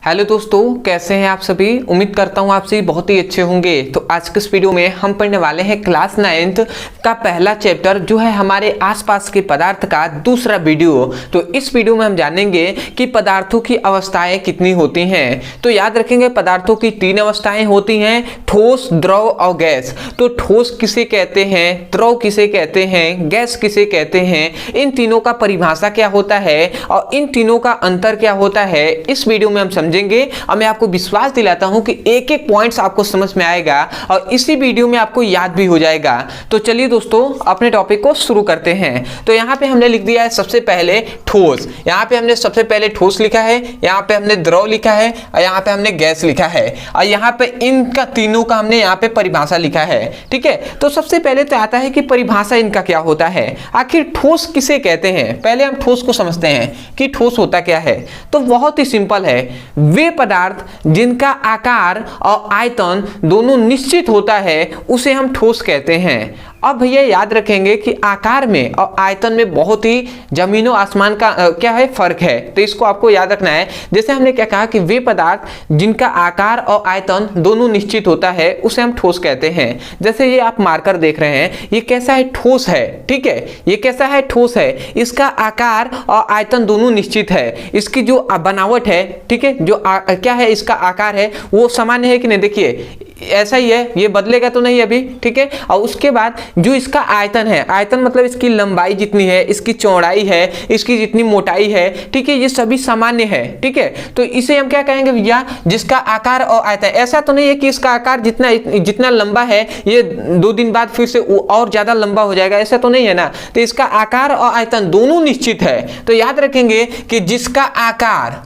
Hello दोस्तों, कैसे हैं आप सभी। उम्मीद करता हूं आप सभी बहुत ही अच्छे होंगे। तो आज के इस वीडियो में हम पढ़ने वाले हैं क्लास 9th का पहला चैप्टर जो है हमारे आसपास के पदार्थ का दूसरा वीडियो। तो इस वीडियो में हम जानेंगे कि पदार्थों की अवस्थाएं कितनी होती हैं। तो याद रखेंगे पदार्थों की 3 अवस्थाएं होती हैं, ठोस, द्रव और गैस। तो ठोस किसे कहते हैं, द्रव किसे कहते हैं, गैस किसे कहते हैं, इन तीनों का परिभाषा क्या होता है और इन तीनों का अंतर क्या होता है, इस वीडियो में हम समझेंगे। और मैं आपको विश्वास दिलाता हूं कि एक एक पॉइंट्स आपको समझ में आएगा और इसी वीडियो में आपको याद भी हो जाएगा। तो चलिए दोस्तों अपने टॉपिक को शुरू करते हैं। तो यहां पे हमने लिख दिया है सबसे पहले ठोस। यहां पे हमने सबसे पहले ठोस लिखा है, यहां पे हमने द्रव लिखा है और यहां पे हमने गैस लिखा है और यहां पे इनका तीनों का हमने यहां पे परिभाषा लिखा है। ठीक है, तो सबसे पहले तो आता है कि परिभाषा इनका क्या होता है, आखिर ठोस किसे कहते हैं। पहले हम ठोस को समझते हैं कि ठोस होता क्या है। तो बहुत ही सिंपल है, वे पदार्थ जिनका आकार और आयतन दोनों निश्चित होता है उसे हम ठोस कहते हैं। अब भैया याद रखेंगे कि आकार में और आयतन में बहुत ही जमीनों आसमान का क्या है फर्क है। तो इसको आपको याद रखना है। जैसे हमने क्या कहा कि वे पदार्थ जिनका आकार और आयतन दोनों निश्चित होता है उसे हम ठोस कहते हैं। जैसे ये आप मार्कर देख रहे हैं, ये कैसा है, ठोस है। ठीक है, ये कैसा है, ठोस है। इसका आकार और आयतन दोनों निश्चित है। इसकी जो बनावट है, ठीक है, जो क्या है इसका आकार है वो सामान्य है कि नहीं। देखिए ऐसा ही है, ये बदलेगा तो नहीं अभी। ठीक है, और उसके बाद जो इसका आयतन है, आयतन मतलब इसकी लंबाई जितनी है, इसकी चौड़ाई है, इसकी जितनी मोटाई है, ठीक है, ये सभी सामान्य है। ठीक है, तो इसे हम क्या कहेंगे भैया, जिसका आकार और आयतन। ऐसा तो नहीं है कि इसका आकार जितना लंबा है ये 2 दिन बाद फिर से और ज्यादा लंबा हो जाएगा, ऐसा तो नहीं है ना। तो इसका आकार और आयतन दोनों निश्चित है। तो याद रखेंगे कि जिसका आकार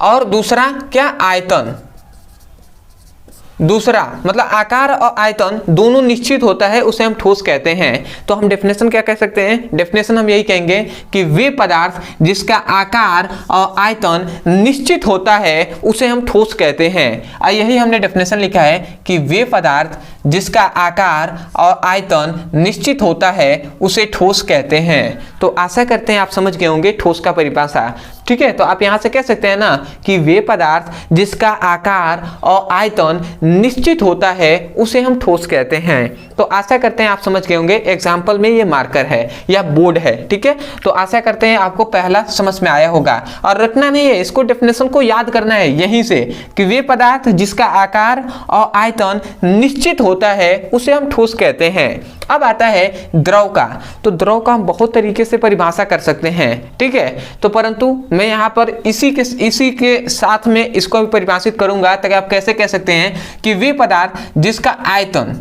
और दूसरा क्या, आयतन, दूसरा मतलब आकार और आयतन दोनों निश्चित होता है उसे हम ठोस कहते हैं। तो हम डेफिनेशन क्या कह सकते हैं, डेफिनेशन हम यही कहेंगे कि वे पदार्थ जिसका आकार और आयतन निश्चित होता है उसे हम ठोस कहते हैं। और यही हमने डेफिनेशन लिखा है कि वे पदार्थ जिसका आकार और आयतन निश्चित होता है उसे ठोस कहते हैं। तो आशा करते हैं आप समझ गए होंगे ठोस का परिभाषा। ठीक है, तो आप यहां से कह सकते हैं ना कि वे पदार्थ जिसका आकार और आयतन निश्चित होता है उसे हम ठोस कहते हैं। तो आशा करते हैं आप समझ गए होंगे। एग्जाम्पल में ये मार्कर है या बोर्ड है। ठीक है, तो आशा करते हैं आपको पहला समझ में आया होगा। और रटना नहीं है, इसको डेफिनेशन को याद करना है यहीं से कि वे पदार्थ जिसका आकार और आयतन निश्चित होता है उसे हम ठोस कहते हैं। अब आता है द्रव का। तो द्रव का हम बहुत तरीके से परिभाषा कर सकते हैं। ठीक है, तो परंतु मैं यहाँ पर इसी के साथ में इसको भी परिभाषित करूंगा ताकि आप कैसे कह सकते हैं कि वे पदार्थ जिसका आयतन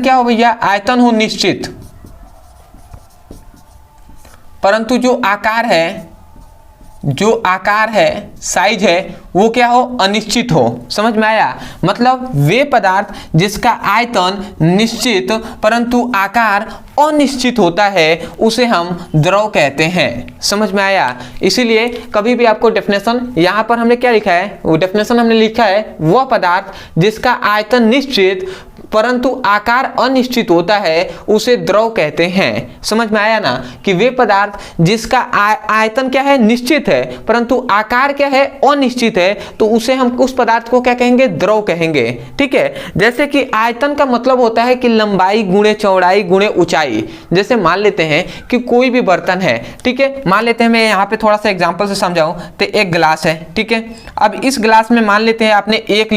क्या हो भैया, आयतन हो निश्चित, परंतु जो आकार है, साइज है, वो क्या हो, अनिश्चित हो। समझ में आया। मतलब वे पदार्थ जिसका आयतन निश्चित परंतु आकार अनिश्चित होता है उसे हम द्रव कहते हैं। समझ में आया। इसीलिए कभी भी आपको डेफिनेशन यहां पर हमने क्या लिखा है, वो डेफिनेशन हमने लिखा है वह पदार्थ जिसका आयतन निश्चित परंतु आकार अनिश्चित होता है उसे द्रव कहते हैं। समझ में आया ना कि वे पदार्थ जिसका आयतन क्या है, निश्चित है, परंतु आकार क्या है, अनिश्चित है, तो उसे हम उस पदार्थ को क्या कहेंगे, द्रव कहेंगे। ठीक है, जैसे कि आयतन का मतलब होता है कि लंबाई गुणे चौड़ाई गुणे ऊंचाई। जैसे मान लेते हैं कि कोई भी बर्तन है, ठीक है, मान लेते हैं, मैं यहाँ पे थोड़ा सा एग्जाम्पल से समझाऊं तो एक गिलास है। ठीक है, अब इस गिलास में मान लेते हैं आपने 1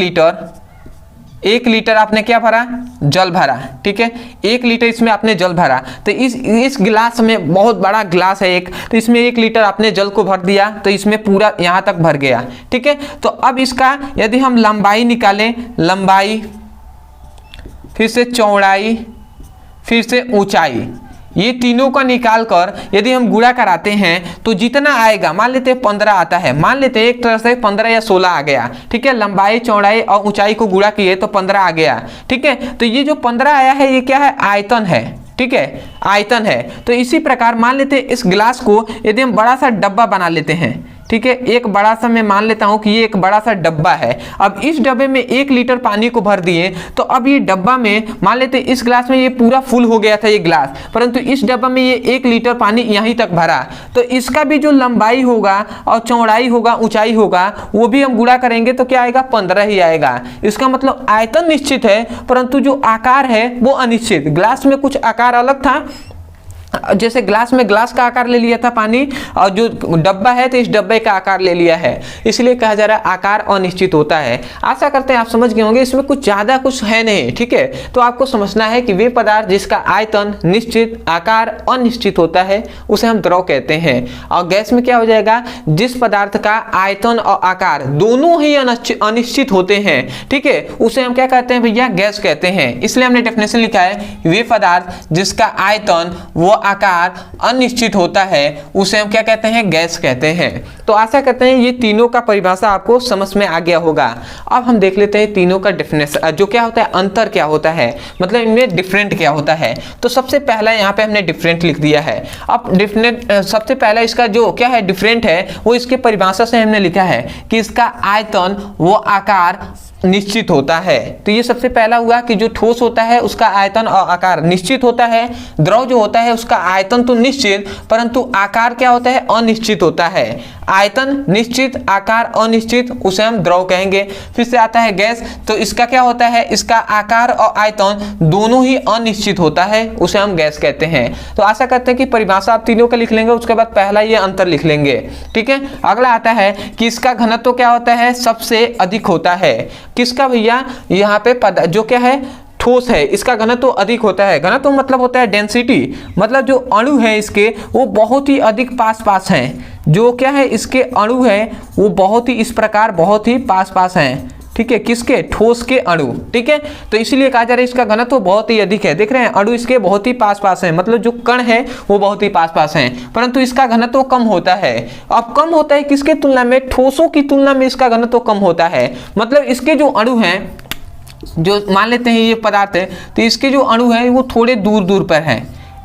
लीटर आपने क्या भरा, जल भरा। ठीक है, 1 लीटर इसमें आपने जल भरा। तो इस गिलास में बहुत बड़ा गिलास है एक, तो इसमें 1 लीटर आपने जल को भर दिया तो इसमें पूरा यहाँ तक भर गया। ठीक है, तो अब इसका यदि हम लंबाई निकालें, लंबाई फिर से चौड़ाई फिर से ऊंचाई, ये तीनों का निकाल कर यदि हम गुणा कराते हैं तो जितना आएगा, मान लेते हैं 15 आता है, मान लेते हैं एक तरह से 15 या 16 आ गया। ठीक है, लंबाई चौड़ाई और ऊंचाई को गुणा किए तो 15 आ गया। ठीक है, तो ये जो 15 आया है ये क्या है, आयतन है। ठीक है, आयतन है। तो इसी प्रकार मान लेते हैं इस गिलास को यदि हम बड़ा सा डब्बा बना लेते हैं, ठीक है, एक बड़ा सा मैं मान लेता हूं कि ये एक बड़ा सा डब्बा है। अब इस डब्बे में 1 लीटर पानी को भर दिए, तो अब ये डब्बा में मान लेते इस ग्लास में ये पूरा फुल हो गया था ये ग्लास, परंतु इस डब्बा में ये 1 लीटर पानी यहीं तक भरा, तो इसका भी जो लंबाई होगा और चौड़ाई होगा, ऊंचाई होगा, वो भी हम गुणा करेंगे तो क्या आएगा, 15 ही आएगा। इसका मतलब आयतन निश्चित है परंतु जो आकार है वो अनिश्चित। ग्लास में कुछ आकार अलग था, जैसे ग्लास में ग्लास का आकार ले लिया था पानी, और जो डब्बा है तो इस डब्बे का आकार ले लिया है, इसलिए कहा जा रहा है आकार अनिश्चित होता है। आशा करते हैं आप समझ गए होंगे, इसमें कुछ ज़्यादा कुछ है नहीं, ठीक है। तो आपको समझना है कि वे पदार्थ जिसका आयतन निश्चित, आकार अनिश्चित होता है उसे हम द्रव कहते हैं। और गैस में क्या हो जाएगा, जिस पदार्थ का आयतन और आकार दोनों ही अनिश्चित होते हैं, ठीक है, उसे हम क्या कहते हैं भैया, गैस कहते हैं। इसलिए हमने डेफिनेशन लिखा है, वे पदार्थ जिसका आयतन वो आकार अनिश्चित होता है उसे हम क्या कहते हैं, गैस कहते हैं। तो आशा करते हैं ये तीनों का परिभाषा आपको समझ में आ गया होगा। अब हम देख लेते हैं तीनों का डेफिनेशन, जो क्या होता है, अंतर क्या होता है, मतलब इनमें डिफरेंट क्या होता है। तो सबसे पहला यहाँ पे हमने डिफरेंट लिख दिया है। अब डिफरेंट सबसे पहला इसका जो क्या है डिफरेंट है, वो इसके परिभाषा से हमने लिखा है कि इसका आयतन वो आकार निश्चित होता है। तो ये सबसे पहला हुआ कि जो ठोस होता है उसका आयतन और आकार निश्चित होता है, द्रव जो होता है उसका आयतन तो निश्चित परंतु आकार क्या होता है, अनिश्चित होता है। आयतन निश्चित, आकार अनिश्चित, उसे हम द्रव कहेंगे। फिर से आता है गैस, तो इसका क्या होता है, इसका आकार और आयतन दोनों ही अनिश्चित होता है, उसे हम गैस कहते हैं। तो आशा करते हैं कि परिभाषा आप तीनों का लिख लेंगे, उसके बाद पहला ये अंतर लिख लेंगे, ठीक है। अगला आता है कि इसका घनत्व क्या होता है, सबसे अधिक होता है। किसका भैया, यहाँ पे जो क्या है, ठोस है, इसका घनत्व अधिक होता है। घनत्व मतलब होता है डेंसिटी, मतलब जो अणु है इसके वो बहुत ही अधिक पास पास हैं। जो क्या है, इसके अणु है वो बहुत ही इस प्रकार बहुत ही पास पास हैं, ठीक है, किसके, ठोस के अणु, ठीक है। तो इसीलिए कहा जा रहा है इसका घनत्व बहुत ही अधिक है। देख रहे हैं अणु इसके बहुत ही पास पास हैं, मतलब जो कण है वो बहुत ही पास पास हैं, परंतु इसका घनत्व कम होता है। अब कम होता है किसके तुलना में, ठोसों की तुलना में इसका घनत्व कम होता है। मतलब इसके जो अणु हैं, जो मान लेते हैं ये पदार्थ है, तो इसके जो अणु हैं वो थोड़े दूर दूर पर हैं,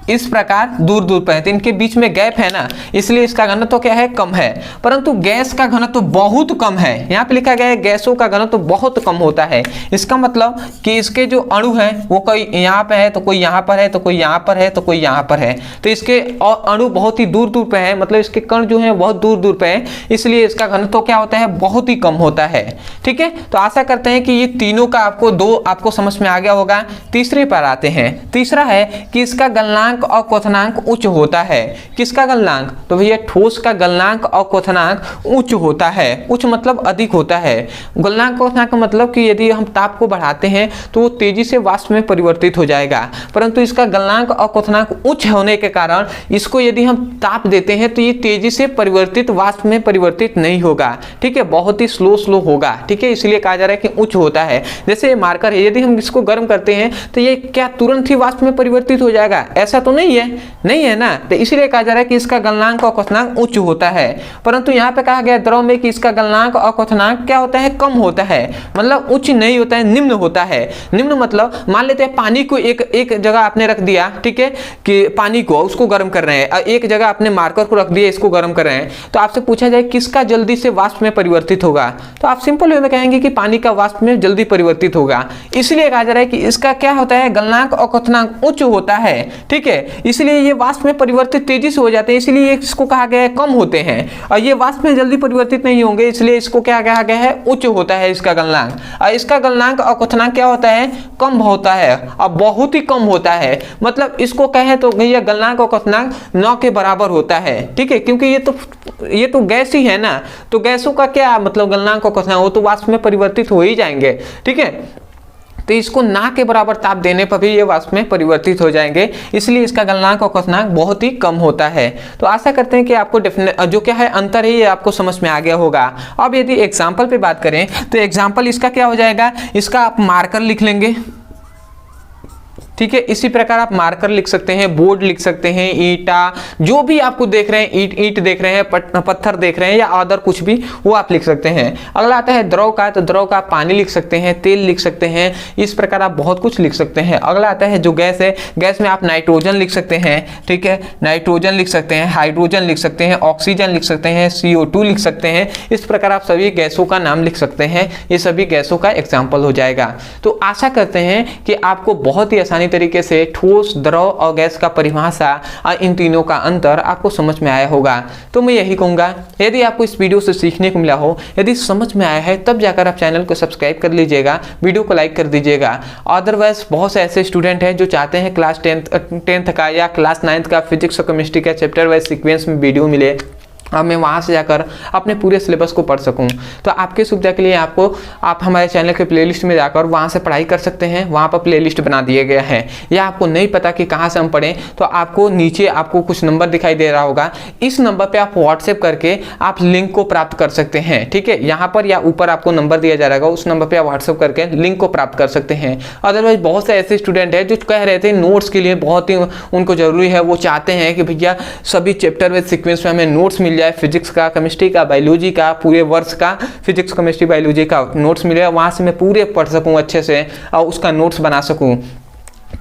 इस प्रकार दूर दूर पर है, तो इनके बीच में गैप है ना, इसलिए इसका घनत्व क्या है, कम है। परंतु गैस का घनत्व बहुत कम है, यहाँ पे लिखा गया है गैसों का घनत्व बहुत कम होता है। इसका मतलब कि इसके जो अणु हैं वो कोई यहाँ पे है तो कोई यहाँ पर है, तो कोई यहाँ पर है, तो कोई यहाँ पर है, तो इसके अणु बहुत ही दूर दूर पे है, मतलब इसके कण जो है बहुत दूर दूर पे है, इसलिए इसका घनत्व क्या होता है, बहुत ही कम होता है, ठीक है। तो आशा करते हैं कि ये तीनों का आपको समझ में आ गया होगा। तीसरे पर आते हैं। तीसरा है कि इसका गलनांक और क्वथनांक उच्च होता है। किसका गलनांक, तो भैया ठोस का गलनांक और क्वथनांक उच्च होता है। उच्च मतलब अधिक होता है। गलनांक क्वथनांक का मतलब कि यदि हम ताप को बढ़ाते हैं तो वो तेजी से वाष्प में परिवर्तित हो जाएगा, परंतु इसका गलनांक और क्वथनांक उच्च होने के कारण इसको यदि हम ताप देते हैं तो ये तेजी से परिवर्तित वाष्प में परिवर्तित नहीं होगा, ठीक है, बहुत ही स्लो होगा, ठीक है, इसलिए कहा जा रहा है कि उच्च होता है। जैसे मार्कर है, यदि हम इसको गर्म करते हैं तो ये क्या तुरंत ही वाष्प में परिवर्तित हो जाएगा, ऐसा तो नहीं है ना, तो इसीलिए कहा जा रहा है कि इसका गलनांक और क्वथनांक उच्च होता है। परंतु यहाँ पे कहा गया द्रव में कि इसका गलनांक और क्वथनांक क्या होता है, कम होता है, मतलब उच्च नहीं होता है, निम्न होता है। निम्न मतलब मान लेते हैं पानी को एक जगह आपने रख दिया, ठीक है, कि पानी को उसको गर्म कर रहे हैं, एक जगह आपने मार्कर को रख दिया, इसको गर्म कर रहे हैं, तो आपसे पूछा जाए किसका जल्दी से वाष्प में परिवर्तित होगा, तो आप सिंपल वे में कहेंगे कि पानी का वाष्प में जल्दी परिवर्तित होगा। इसलिए कहा जा रहा है कि इसका क्या होता है, गलनांक और क्वथनांक उच्च होता है, ठीक है, इसलिए ये वाष्प में परिवर्तित तेजी से हो जाते हैं, इसलिए इसको कहा गया है कम होते हैं, और ये वाष्प में जल्दी परिवर्तित नहीं होंगे, इसलिए इसको क्या कहा गया है, उच्च होता है इसका गलनांक। और इसका गलनांक और क्वथनांक क्या होता है, कम होता है, और बहुत ही कम होता है, मतलब इसको कहें तो भैया गलनांक और क्वथनांक 9 के बराबर होता है, ठीक है, क्योंकि ये तो गैस ही है ना, तो गैसों का क्या मतलब गलनांक और क्वथनांक, वो तो वाष्प में परिवर्तित हो ही जाएंगे, ठीक है, तो इसको ना के बराबर ताप देने पर भी ये वाष्प में परिवर्तित हो जाएंगे, इसलिए इसका गलनांक और क्वथनांक बहुत ही कम होता है। तो आशा करते हैं कि आपको जो क्या है अंतर है ये आपको समझ में आ गया होगा। अब यदि एग्जाम्पल पे बात करें तो एग्जाम्पल इसका क्या हो जाएगा, इसका आप मार्कर लिख लेंगे, ठीक है। इसी प्रकार आप मार्कर लिख सकते हैं, बोर्ड लिख सकते हैं, ईंटा, जो भी आपको देख रहे हैं, ईंट देख रहे हैं, पत्थर देख रहे हैं या अदर कुछ भी, वो आप लिख सकते हैं। अगला आता है द्रव का, तो द्रव का पानी लिख सकते हैं, तेल लिख सकते हैं, इस प्रकार आप बहुत कुछ लिख सकते हैं। अगला आता है जो गैस है, गैस में आप नाइट्रोजन लिख सकते हैं, ठीक है, नाइट्रोजन लिख सकते हैं, हाइड्रोजन लिख सकते हैं, ऑक्सीजन लिख सकते हैं, CO2 लिख सकते हैं। इस प्रकार आप सभी गैसों का नाम लिख सकते हैं, ये सभी गैसों का एग्जाम्पल हो जाएगा। तो आशा करते हैं कि आपको बहुत ही आसानी तरीके से ठोस, द्रव और गैस का परिभाषा और इन तीनों का अंतर आपको समझ में आया होगा। तो मैं यही कहूंगा, यदि आपको इस वीडियो से सीखने को मिला हो, यदि समझ में आया है, तब जाकर आप चैनल को सब्सक्राइब कर लीजिएगा, वीडियो को लाइक कर दीजिएगा। अदरवाइज बहुत से ऐसे स्टूडेंट हैं जो चाहते हैं क्लास 10th का या क्लास 9th का फिजिक्स और केमिस्ट्री का चैप्टर वाइज सीक्वेंस में वीडियो मिले, अब मैं वहाँ से जाकर अपने पूरे सिलेबस को पढ़ सकूँ। तो आपके सुविधा के लिए आप हमारे चैनल के प्लेलिस्ट में जाकर वहाँ से पढ़ाई कर सकते हैं। वहाँ पर प्लेलिस्ट बना दिया गया है। या आपको नहीं पता कि कहाँ से हम पढ़ें, तो आपको नीचे आपको कुछ नंबर दिखाई दे रहा होगा, इस नंबर पे आप व्हाट्सएप करके आप लिंक को प्राप्त कर सकते हैं। ठीक है, यहाँ पर या ऊपर आपको नंबर दिया जा रहा होगा, उस नंबर पर आप व्हाट्सएप करके लिंक को प्राप्त कर सकते हैं। अदरवाइज बहुत से ऐसे स्टूडेंट हैं जो कह रहे थे नोट्स के लिए बहुत ही उनको जरूरी है, वो चाहते हैं कि भैया सभी चैप्टर वाइज सीक्वेंस में हमें नोट्स मिल जाए, फिजिक्स का, केमिस्ट्री का, बायोलॉजी का, पूरे वर्ष का फिजिक्स, केमिस्ट्री, बायोलॉजी का नोट्स मिलेगा, वहां से मैं पूरे पढ़ सकूं अच्छे से और उसका नोट्स बना सकूं।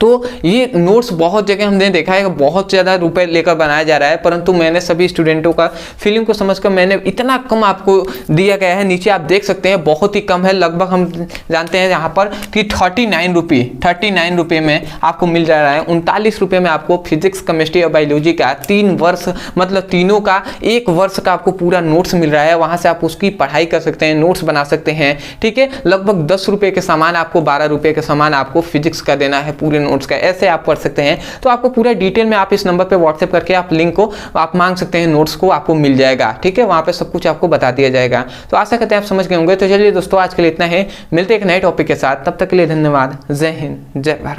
तो ये नोट्स बहुत जगह हमने देखा है बहुत ज़्यादा रुपए लेकर बनाया जा रहा है, परंतु मैंने सभी स्टूडेंटों का फीलिंग को समझकर मैंने इतना कम आपको दिया गया है। नीचे आप देख सकते हैं बहुत ही कम है, लगभग हम जानते हैं यहाँ पर कि 39 रुपये में आपको मिल जा रहा है। 39 रुपये में आपको फिजिक्स, केमिस्ट्री और बायोलॉजी का 3 वर्ष, मतलब तीनों का 1 वर्ष का आपको पूरा नोट्स मिल रहा है। वहाँ से आप उसकी पढ़ाई कर सकते हैं, नोट्स बना सकते हैं। ठीक है, लगभग 10 रुपये के सामान आपको, 12 रुपये के सामान आपको फिजिक्स का देना है पूरे नोट्स का, ऐसे आप पढ़ सकते हैं। तो आपको पूरा डिटेल में आप इस नंबर पे व्हाट्सएप करके आप लिंक को आप मांग सकते हैं, नोट्स को आपको मिल जाएगा। ठीक है, वहां पे सब कुछ आपको बता दिया जाएगा। तो आशा करते हैं आप समझ गए होंगे। तो चलिए दोस्तों, आज के लिए इतना है, मिलते हैं एक नए टॉपिक के साथ, तब तक के लिए धन्यवाद। जय हिंद, जय भारत।